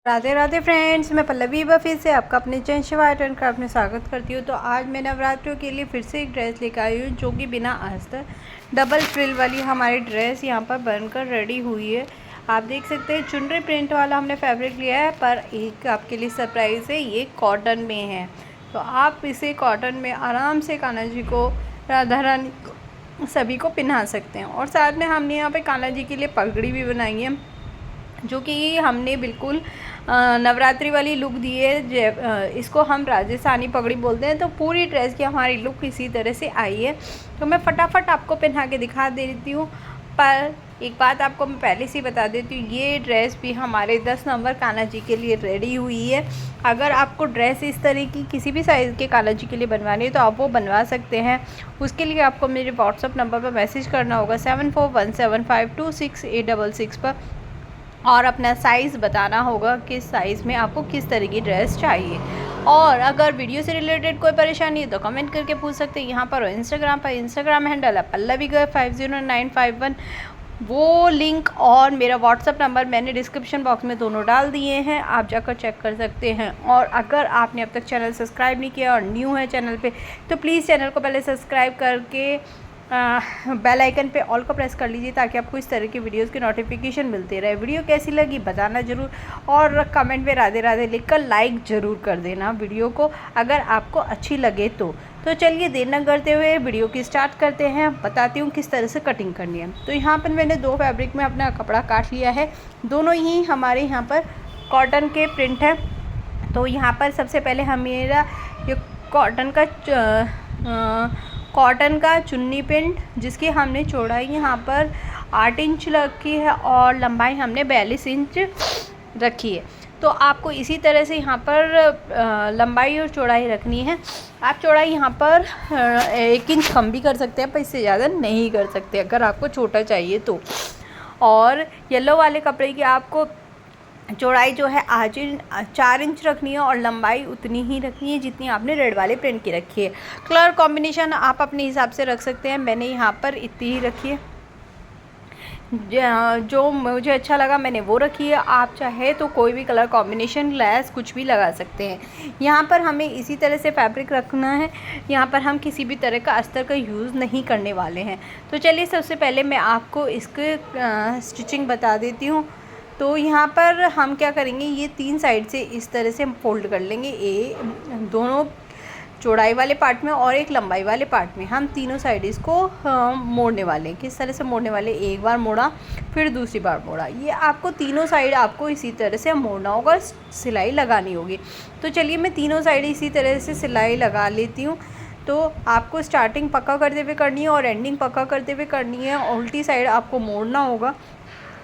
Radhe Radhe friends, मैं पल्लवी फिर से आपका अपने channel Shiva art and craft में स्वागत करती हूँ। तो आज मैं नवरात्रों के लिए फिर से एक ड्रेस लेकर आई हूँ जो कि बिना अस्तर डबल फ्रिल वाली हमारी ड्रेस यहाँ पर बनकर रेडी हुई है। आप देख सकते हैं चुनरी प्रिंट वाला हमने फैब्रिक लिया है, पर एक आपके लिए सरप्राइज़ है, ये कॉटन में है। तो आप इसे कॉटन में आराम से कान्हा जी को, राधा रानी को, सभी को पहना सकते हैं। और साथ में हमने यहाँ पे कान्हा जी के लिए पगड़ी भी बनाई है, जो कि हमने बिल्कुल नवरात्रि वाली लुक दी है। इसको हम राजस्थानी पगड़ी बोलते हैं। तो पूरी ड्रेस की हमारी लुक इसी तरह से आई है। तो मैं फटाफट आपको पहना के दिखा देती हूँ। पर एक बात आपको मैं पहले से ही बता देती हूँ, ये ड्रेस भी हमारे 10 नंबर कान्हा जी के लिए रेडी हुई है। अगर आपको ड्रेस इस तरह की किसी भी साइज़ के कान्हा जी के लिए बनवानी है तो आप वो बनवा सकते हैं। उसके लिए आपको मेरे व्हाट्सअप नंबर पर मैसेज करना होगा 7417526866 पर, और अपना साइज़ बताना होगा किस साइज़ में आपको किस तरह की ड्रेस चाहिए। और अगर वीडियो से रिलेटेड कोई परेशानी है तो कमेंट करके पूछ सकते हैं। यहाँ पर इंस्टाग्राम हैंडल है pallavi500951। वो लिंक और मेरा व्हाट्सअप नंबर मैंने डिस्क्रिप्शन बॉक्स में दोनों डाल दिए हैं, आप जाकर चेक कर सकते हैं। और अगर आपने अब तक चैनल सब्सक्राइब नहीं किया और न्यू है चैनल पे, तो प्लीज़ चैनल को पहले सब्सक्राइब करके बेल आइकन पे ऑल को प्रेस कर लीजिए, ताकि आपको इस तरह की वीडियोस की नोटिफिकेशन मिलती रहे। वीडियो कैसी लगी बताना ज़रूर, और कमेंट में राधे राधे लिखकर लाइक ज़रूर कर देना वीडियो को, अगर आपको अच्छी लगे तो। चलिए देर न करते हुए वीडियो की स्टार्ट करते हैं। बताती हूँ किस तरह से कटिंग करनी है। तो यहाँ पर मैंने दो फैब्रिक में अपना कपड़ा काट लिया है। दोनों ही हमारे यहाँ पर कॉटन के प्रिंट है। तो यहाँ पर सबसे पहले मेरा ये कॉटन का चुन्नी प्रिंट, जिसकी हमने चौड़ाई यहाँ पर 8 इंच रखी है और लंबाई हमने 42 इंच रखी है। तो आपको इसी तरह से यहाँ पर लंबाई और चौड़ाई रखनी है। आप चौड़ाई यहाँ पर 1 इंच कम भी कर सकते हैं, पर इससे ज़्यादा नहीं कर सकते अगर आपको छोटा चाहिए तो। और येलो वाले कपड़े की आपको चौड़ाई जो है 4 इंच रखनी है, और लंबाई उतनी ही रखनी है जितनी आपने रेड वाले प्रिंट की रखी है। कलर कॉम्बिनेशन आप अपने हिसाब से रख सकते हैं। मैंने यहाँ पर इतनी ही रखी है, जो मुझे अच्छा लगा मैंने वो रखी है। आप चाहे तो कोई भी कलर कॉम्बिनेशन, लेस कुछ भी लगा सकते हैं। यहाँ पर हमें इसी तरह से फैब्रिक रखना है। यहाँ पर हम किसी भी तरह का अस्तर का यूज़ नहीं करने वाले हैं। तो चलिए सबसे पहले मैं आपको इसके स्टिचिंग बता देती हूँ। तो यहाँ पर हम क्या करेंगे, ये 3 साइड से इस तरह से फोल्ड कर लेंगे। दोनों चौड़ाई वाले पार्ट में और एक लंबाई वाले पार्ट में हम तीनों साइड इसको मोड़ने वाले हैं। किस तरह से मोड़ने वाले, एक बार मोड़ा फिर दूसरी बार मोड़ा। ये आपको तीनों साइड आपको इसी तरह से मोड़ना होगा, सिलाई लगानी होगी। तो चलिए मैं तीनों साइड इसी तरह से सिलाई लगा लेती हूँ। तो आपको स्टार्टिंग पक्का करते हुए करनी है और एंडिंग पक्का करते हुए करनी है। उल्टी साइड आपको मोड़ना होगा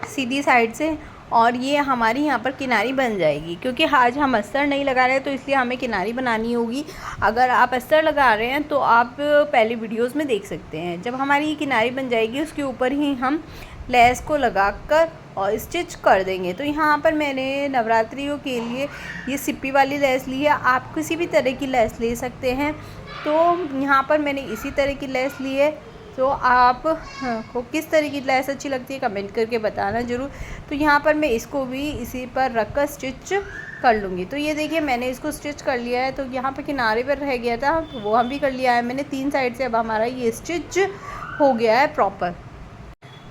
सीधी साइड से, और ये हमारी यहाँ पर किनारी बन जाएगी। क्योंकि आज हम अस्तर नहीं लगा रहे हैं तो इसलिए हमें किनारी बनानी होगी। अगर आप अस्तर लगा रहे हैं तो आप पहले वीडियोस में देख सकते हैं। जब हमारी ये किनारी बन जाएगी, उसके ऊपर ही हम लेस को लगाकर और स्टिच कर देंगे। तो यहाँ पर मैंने नवरात्रियों के लिए ये सिप्पी वाली लेस ली है। आप किसी भी तरह की लेस ले सकते हैं। तो यहाँ पर मैंने इसी तरह की लेस ली है। तो आप को किस तरह की लेस अच्छी लगती है कमेंट करके बताना ज़रूर। तो यहाँ पर मैं इसको भी इसी पर रख कर स्टिच कर लूँगी। तो ये देखिए मैंने इसको स्टिच कर लिया है। तो यहाँ पर किनारे पर रह गया था तो वो हम भी कर लिया है मैंने 3 साइड से। अब हमारा ये स्टिच हो गया है प्रॉपर।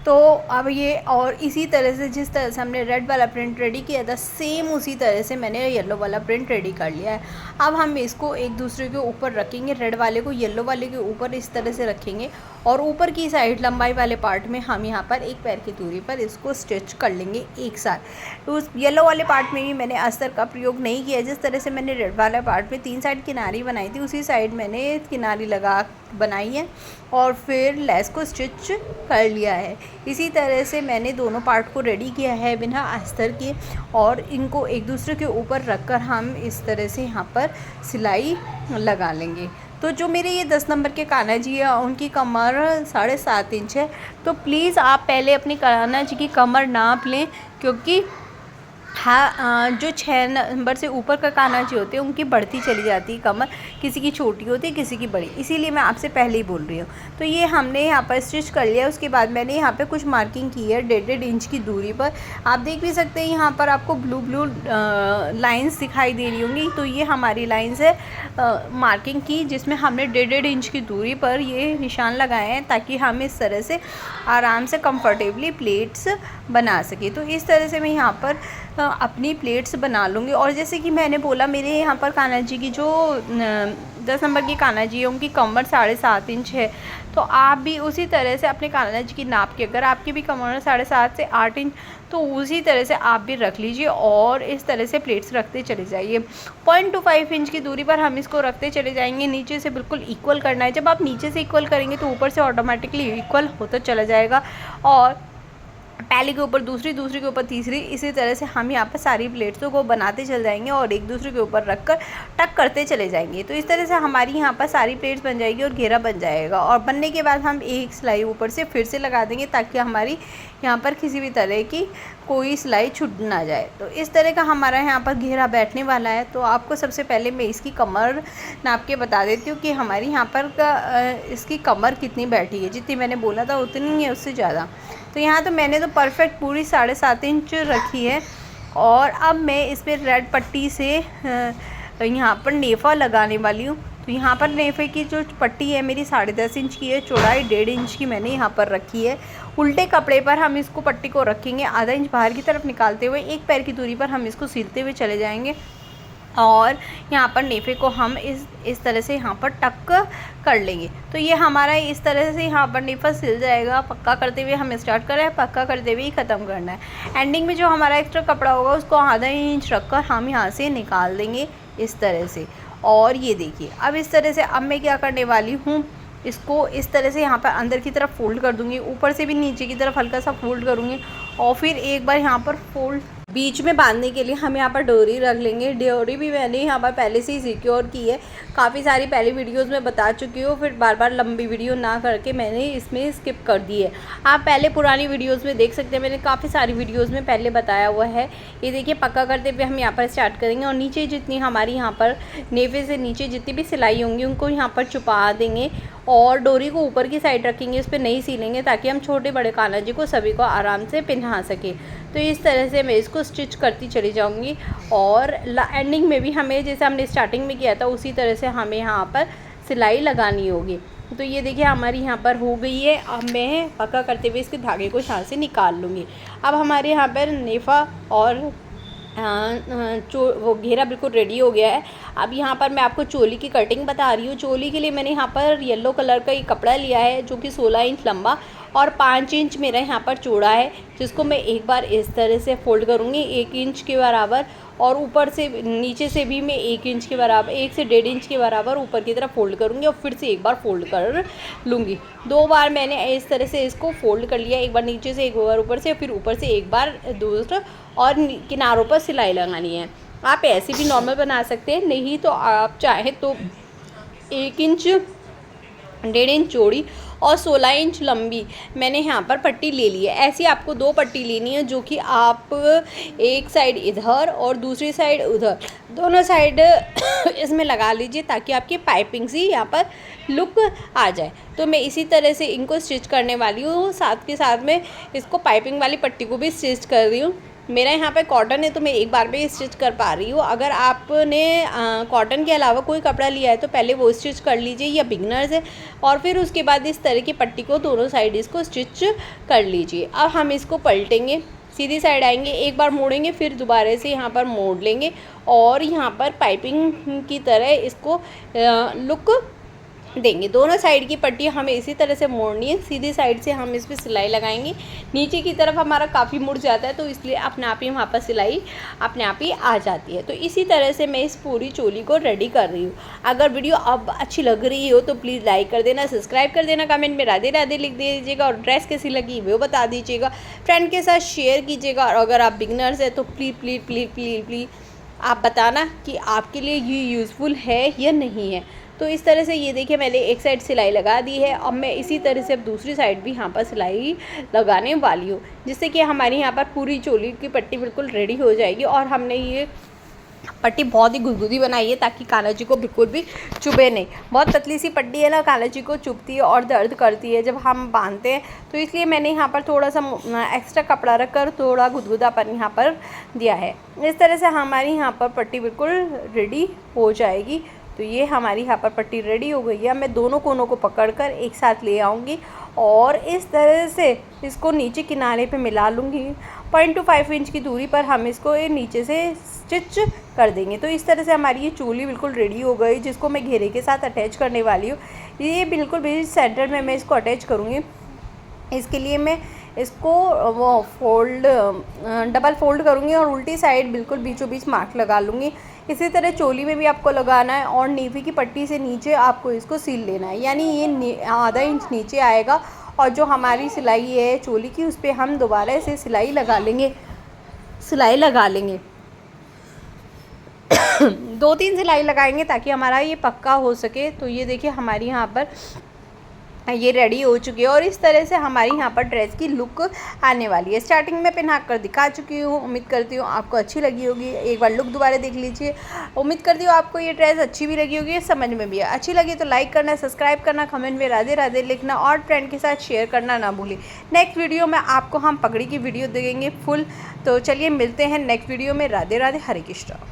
तो अब ये, और इसी तरह से जिस तरह से हमने रेड वाला प्रिंट रेडी किया था, सेम उसी तरह से मैंने येलो वाला प्रिंट रेडी कर लिया है। अब हम इसको एक दूसरे के ऊपर रखेंगे। रेड वाले को येलो वाले के ऊपर इस तरह से रखेंगे, और ऊपर की साइड लंबाई वाले पार्ट में हम यहाँ पर 1 पैर की दूरी पर इसको स्टिच कर लेंगे एक साथ। तो उस येलो वाले पार्ट में भी मैंने अस्तर का प्रयोग नहीं किया। जिस तरह से मैंने रेड वाले पार्ट में 3 साइड किनारी बनाई थी, उसी साइड मैंने किनारी लगा बनाई है और फिर लेस को स्टिच कर लिया है। इसी तरह से मैंने दोनों पार्ट को रेडी किया है बिना अस्तर के, और इनको एक दूसरे के ऊपर रखकर हम इस तरह से यहाँ पर सिलाई लगा लेंगे। तो जो मेरे ये 10 नंबर के कान्हा जी है, उनकी कमर 7.5 इंच है। तो प्लीज़ आप पहले अपनी कान्हा जी की कमर नाप लें, क्योंकि हाँ, जो 6 नंबर से ऊपर का कानाजी होते हैं उनकी बढ़ती चली जाती है कमर, किसी की छोटी होती है किसी की बड़ी, इसीलिए मैं आपसे पहले ही बोल रही हूँ। तो ये हमने यहाँ पर स्टिच कर लिया। उसके बाद मैंने यहाँ पे कुछ मार्किंग की है 1.5 इंच की दूरी पर। आप देख भी सकते हैं यहाँ पर आपको ब्लू ब्लू लाइन्स दिखाई दे रही होंगी, तो ये हमारी लाइन्स है मार्किंग की, जिसमें हमने 1.5 इंच की दूरी पर ये निशान लगाए हैं ताकि हम इस तरह से आराम से कंफर्टेबली प्लेट्स बना सके। तो इस तरह से मैं यहाँ पर अपनी प्लेट्स बना लूँगी। और जैसे कि मैंने बोला, मेरे यहाँ पर कान्हा जी की जो 10 नंबर की कान्हा जी है उनकी कमर 7.5 इंच है। तो आप भी उसी तरह से अपने कान्हा जी की नाप के, अगर आपकी भी कमर 7.5 से 8 इंच, तो उसी तरह से आप भी रख लीजिए और इस तरह से प्लेट्स रखते चले जाइए। 0.25 इंच की दूरी पर हम इसको रखते चले जाएंगे। नीचे से बिल्कुल इक्वल करना है। जब आप नीचे से इक्वल करेंगे तो ऊपर से ऑटोमेटिकली इक्वल होता चला जाएगा, और पहले के ऊपर दूसरी, दूसरी के ऊपर तीसरी, इसी तरह से हम यहाँ पर सारी प्लेट्सों को बनाते चल जाएंगे और एक दूसरे के ऊपर रख कर टक करते चले जाएंगे। तो इस तरह से हमारी यहाँ पर सारी प्लेट्स बन जाएगी और घेरा बन जाएगा। और बनने के बाद हम एक सिलाई ऊपर से फिर से लगा देंगे ताकि हमारी यहाँ पर किसी भी तरह की कोई सिलाई छूट ना जाए। तो इस तरह का हमारा यहाँ पर घेरा बैठने वाला है। तो आपको सबसे पहले मैं इसकी कमर नाप के बता देती हूँ कि हमारी यहाँ पर इसकी कमर कितनी बैठी है। जितनी मैंने बोला था उतनी ही है, उससे ज़्यादा। तो यहाँ तो मैंने तो परफेक्ट पूरी 7.5 इंच रखी है। और अब मैं इस पर रेड पट्टी से यहाँ पर नेफ़ा लगाने वाली हूँ। तो यहाँ पर नेफ़े की जो पट्टी है मेरी 10.5 इंच की है, चौड़ाई 1.5 इंच की मैंने यहाँ पर रखी है। उल्टे कपड़े पर हम इसको पट्टी को रखेंगे, आधा इंच बाहर की तरफ निकालते हुए एक पैर की दूरी पर हम इसको सिलते हुए चले जाएंगे। और यहाँ पर नेफ़े को हम इस तरह से यहाँ पर टक कर लेंगे। तो ये हमारा इस तरह से यहाँ पर नेफ़ा सिल जाएगा। पक्का करते हुए हम स्टार्ट कर रहे हैं, पक्का करते हुए ही ख़त्म करना है। एंडिंग में जो हमारा एक्स्ट्रा कपड़ा होगा उसको आधा इंच रखकर हम यहाँ से निकाल देंगे इस तरह से। और ये देखिए, अब इस तरह से अब मैं क्या करने वाली हूँ, इसको इस तरह से यहाँ पर अंदर की तरफ फ़ोल्ड कर दूँगी, ऊपर से भी नीचे की तरफ हल्का सा फ़ोल्ड करूँगी और फिर एक बार यहाँ पर फोल्ड बीच में बांधने के लिए हम यहाँ पर डोरी रख लेंगे। डोरी भी मैंने यहाँ पर पहले से ही सिक्योर की है, काफ़ी सारी पहले वीडियोस में बता चुकी हूँ, फिर बार बार लंबी वीडियो ना करके मैंने इसमें स्किप कर दी है। आप पहले पुरानी वीडियोस में देख सकते हैं, मैंने काफ़ी सारी वीडियोस में पहले बताया हुआ है। ये देखिए, पक्का करते हुए हम यहाँ पर स्टार्ट करेंगे और नीचे जितनी हमारी यहाँ पर नेफे से नीचे जितनी भी सिलाई होंगी उनको यहाँ पर छुपा देंगे और डोरी को ऊपर की साइड रखेंगे, इस पर नहीं सीलेंगे ताकि हम छोटे बड़े कान्हा जी को सभी को आराम से पहना सके। तो इस तरह से मैं इसको स्टिच करती चली जाऊंगी और एंडिंग में भी हमें जैसे हमने स्टार्टिंग में किया था उसी तरह से हमें यहाँ पर सिलाई लगानी होगी। तो ये देखिए हमारी यहाँ पर हो गई है। अब मैं पक्का करते हुए इसके धागे को यहाँ से निकाल लूँगी। अब हमारे यहाँ पर नेफ़ा और वो घेरा बिल्कुल रेडी हो गया है। अब यहाँ पर मैं आपको चोली की कटिंग बता रही हूँ। चोली के लिए मैंने यहाँ पर येलो कलर का एक कपड़ा लिया है जो कि 16 इंच लंबा और 5 इंच मेरा यहाँ पर चौड़ा है, जिसको मैं एक बार इस तरह से फोल्ड करूँगी 1 इंच के बराबर, और ऊपर से नीचे से भी मैं 1 इंच के बराबर, 1 से 1.5 इंच के बराबर ऊपर की तरफ फोल्ड करूँगी और फिर से एक बार फोल्ड कर लूँगी। 2 बार मैंने इस तरह से इसको फोल्ड कर लिया, एक बार नीचे से एक बार ऊपर से, फिर ऊपर से एक बार दूसरा, और किनारों पर सिलाई लगानी है। आप ऐसे भी नॉर्मल बना सकते हैं, नहीं तो आप चाहे तो 1 इंच 1.5 इंच चौड़ी और 16 इंच लंबी मैंने यहाँ पर पट्टी ले ली है। ऐसी आपको 2 पट्टी लेनी है जो कि आप एक साइड इधर और दूसरी साइड उधर, दोनों साइड इसमें लगा लीजिए ताकि आपकी पाइपिंग सी यहाँ पर लुक आ जाए। तो मैं इसी तरह से इनको स्टिच करने वाली हूँ, साथ के साथ में इसको पाइपिंग वाली पट्टी को भी स्टिच कर रही हूँ। मेरा यहाँ पे कॉटन है तो मैं एक बार में स्टिच कर पा रही हूँ। अगर आपने कॉटन के अलावा कोई कपड़ा लिया है तो पहले वो स्टिच कर लीजिए, या बिगनर्स है, और फिर उसके बाद इस तरह की पट्टी को दोनों साइड इसको स्टिच कर लीजिए। अब हम इसको पलटेंगे, सीधी साइड आएंगे, एक बार मोड़ेंगे, फिर दोबारा से यहाँ पर मोड़ लेंगे और यहाँ पर पाइपिंग की तरह इसको लुक देंगे। दोनों साइड की पट्टी हमें इसी तरह से मोड़नी है। सीधी साइड से हम इस पर सिलाई लगाएंगे। नीचे की तरफ हमारा काफ़ी मुड़ जाता है तो इसलिए अपने आप ही वहाँ पर सिलाई अपने आप ही आ जाती है। तो इसी तरह से मैं इस पूरी चोली को रेडी कर रही हूँ। अगर वीडियो अब अच्छी लग रही हो तो प्लीज़ लाइक कर देना, सब्सक्राइब कर देना, कमेंट में राधे राधे लिख दीजिएगा और ड्रेस कैसी लगी वो बता दीजिएगा, फ्रेंड के साथ शेयर कीजिएगा। और अगर आप बिगनर्स हैं तो please please please please please आप बताना कि आपके लिए ये यूज़फुल है या नहीं है। तो इस तरह से ये देखिए मैंने एक साइड सिलाई लगा दी है। अब मैं इसी तरह से अब दूसरी साइड भी यहाँ पर सिलाई लगाने वाली हूँ, जिससे कि हमारी यहाँ पर पूरी चोली की पट्टी बिल्कुल रेडी हो जाएगी। और हमने ये पट्टी बहुत ही गुदगुदी बनाई है ताकि कान्हा जी को बिल्कुल भी चुभे नहीं। बहुत पतली सी पट्टी है ना, कान्हा जी को चुभती है और दर्द करती है जब हम बांधते हैं, तो इसलिए मैंने यहाँ पर थोड़ा सा एक्स्ट्रा कपड़ा रखकर थोड़ा गुदगुदापन यहाँ पर दिया है। इस तरह से हमारी यहाँ पर पट्टी बिल्कुल रेडी हो जाएगी। तो ये हमारी यहाँ पर पट्टी रेडी हो गई है। मैं दोनों कोनों को पकड़कर एक साथ ले आऊँगी और इस तरह से इसको नीचे किनारे पे मिला लूँगी। 0.25 इंच की दूरी पर हम इसको नीचे से स्टिच कर देंगे। तो इस तरह से हमारी ये चोली बिल्कुल रेडी हो गई, जिसको मैं घेरे के साथ अटैच करने वाली हूँ। ये बिल्कुल भी सेंटर में मैं इसको अटैच करूँगी। इसके लिए मैं इसको डबल फोल्ड करूँगी और उल्टी साइड बिल्कुल बीचों बीच मार्क लगा लूँगी। इसी तरह चोली में भी आपको लगाना है और नीवी की पट्टी से नीचे आपको इसको सील लेना है, यानी ये आधा इंच नीचे आएगा। और जो हमारी सिलाई है चोली की, उस पर हम दोबारा इसे सिलाई लगा लेंगे। 2-3 सिलाई लगाएंगे ताकि हमारा ये पक्का हो सके। तो ये देखिए हमारी यहाँ पर ये रेडी हो चुकी है और इस तरह से हमारी यहाँ पर ड्रेस की लुक आने वाली है। स्टार्टिंग में पहना कर दिखा चुकी हूँ, उम्मीद करती हूँ आपको अच्छी लगी होगी। एक बार लुक दोबारा देख लीजिए। उम्मीद करती हूँ आपको ये ड्रेस अच्छी भी लगी होगी, समझ में भी अच्छी लगी तो लाइक करना, सब्सक्राइब करना, कमेंट में राधे राधे लिखना और फ्रेंड के साथ शेयर करना ना भूलें। नेक्स्ट वीडियो में आपको हम पगड़ी की वीडियो देंगे फुल। तो चलिए मिलते हैं नेक्स्ट वीडियो में। राधे राधे, हरे कृष्णा।